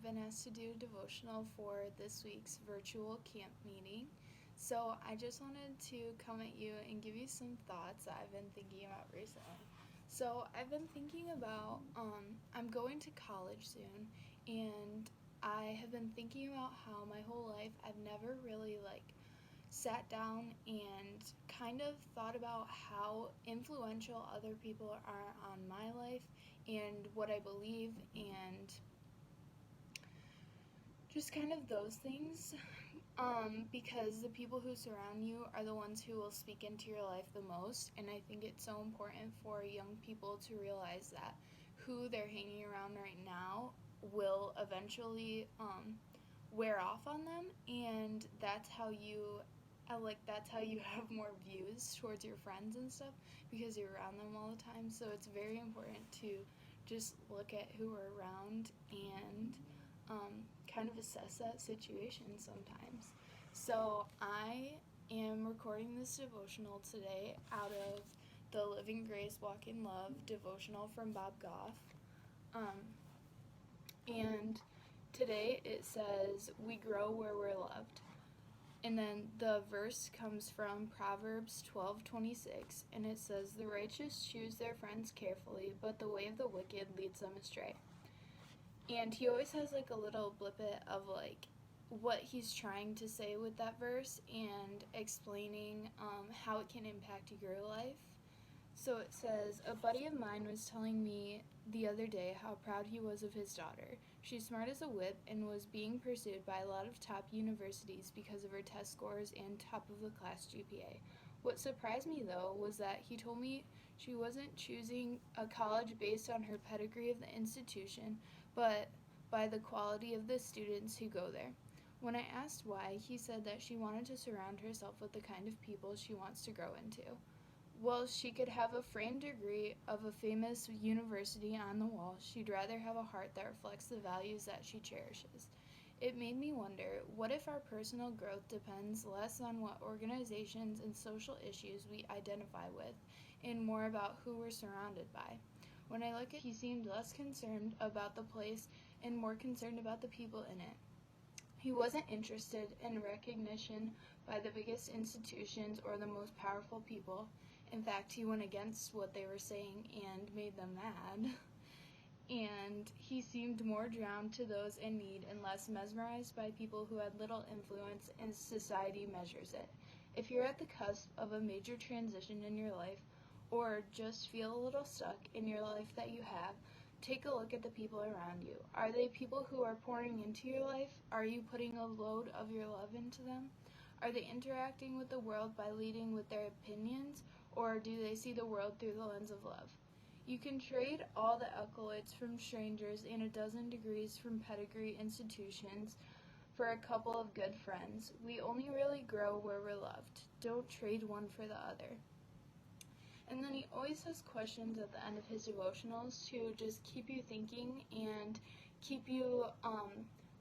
been asked to do a devotional for this week's virtual camp meeting. So I just wanted to come at you and give you some thoughts that I've been thinking about recently. So I've been thinking about, I'm going to college soon, and I have been thinking about how my whole life I've never really sat down and kind of thought about how influential other people are on my life and what I believe and just kind of those things. Because the people who surround you are the ones who will speak into your life the most, and I think it's so important for young people to realize that who they're hanging around right now will eventually wear off on them, and that's how you have more views towards your friends and stuff because you're around them all the time. So it's very important to just look at who are around and kind of assess that situation sometimes. So I am recording this devotional today out of the Living Grace Walk in Love devotional from Bob Goff. And today it says, "We grow where we're loved." And then the verse comes from Proverbs 12:26, and it says, "The righteous choose their friends carefully, but the way of the wicked leads them astray." And he always has a little blippet of what he's trying to say with that verse and explaining how it can impact your life. So it says, "A buddy of mine was telling me the other day how proud he was of his daughter. She's smart as a whip and was being pursued by a lot of top universities because of her test scores and top-of-the-class GPA. What surprised me, though, was that he told me she wasn't choosing a college based on her pedigree of the institution, but by the quality of the students who go there. When I asked why, he said that she wanted to surround herself with the kind of people she wants to grow into. Well, she could have a framed degree of a famous university on the wall. She'd rather have a heart that reflects the values that she cherishes." It made me wonder, what if our personal growth depends less on what organizations and social issues we identify with, and more about who we're surrounded by? When I look at he seemed less concerned about the place and more concerned about the people in it. He wasn't interested in recognition by the biggest institutions or the most powerful people. In fact, he went against what they were saying and made them mad. And he seemed more drawn to those in need and less mesmerized by people who had little influence and society measures it. If you're at the cusp of a major transition in your life, or just feel a little stuck in your life that you have, take a look at the people around you. Are they people who are pouring into your life? Are you putting a load of your love into them? Are they interacting with the world by leading with their opinions, or do they see the world through the lens of love? You can trade all the accolades from strangers and a dozen degrees from pedigree institutions for a couple of good friends. We only really grow where we're loved. Don't trade one for the other. And then he always has questions at the end of his devotionals to just keep you thinking and keep you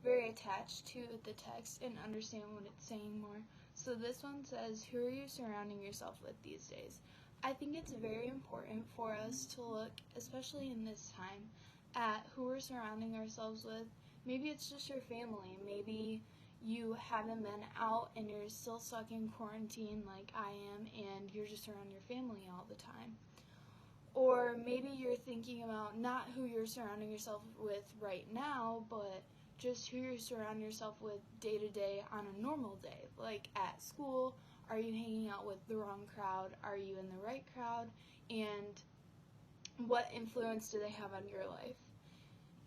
very attached to the text and understand what it's saying more. So this one says, "Who are you surrounding yourself with these days?" I think it's very important for us to look, especially in this time, at who we're surrounding ourselves with. Maybe it's just your family. Maybe you haven't been out and you're still stuck in quarantine like I am, and you're just around your family all the time. Or maybe you're thinking about not who you're surrounding yourself with right now, but just who you surround yourself with day to day on a normal day. Like at school, are you hanging out with the wrong crowd? Are you in the right crowd? And what influence do they have on your life?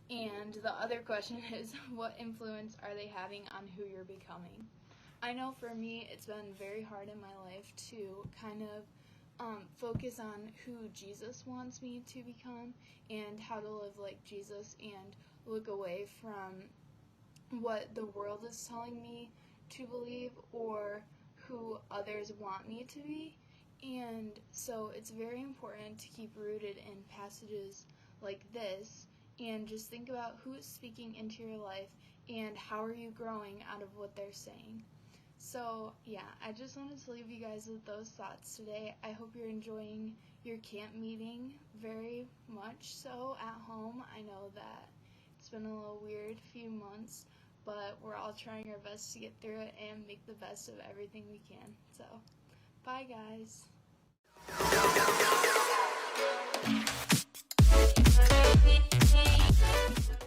And the other question is, what influence are they having on who you're becoming? I know for me, it's been very hard in my life to kind of focus on who Jesus wants me to become and how to live like Jesus and look away from what the world is telling me to believe or who others want me to be. And so it's very important to keep rooted in passages like this and just think about who is speaking into your life and how are you growing out of what they're saying. So, yeah, I just wanted to leave you guys with those thoughts today. I hope you're enjoying your camp meeting very much so at home. I know that It's been a little weird few months, but we're all trying our best to get through it and make the best of everything we can. So, bye guys.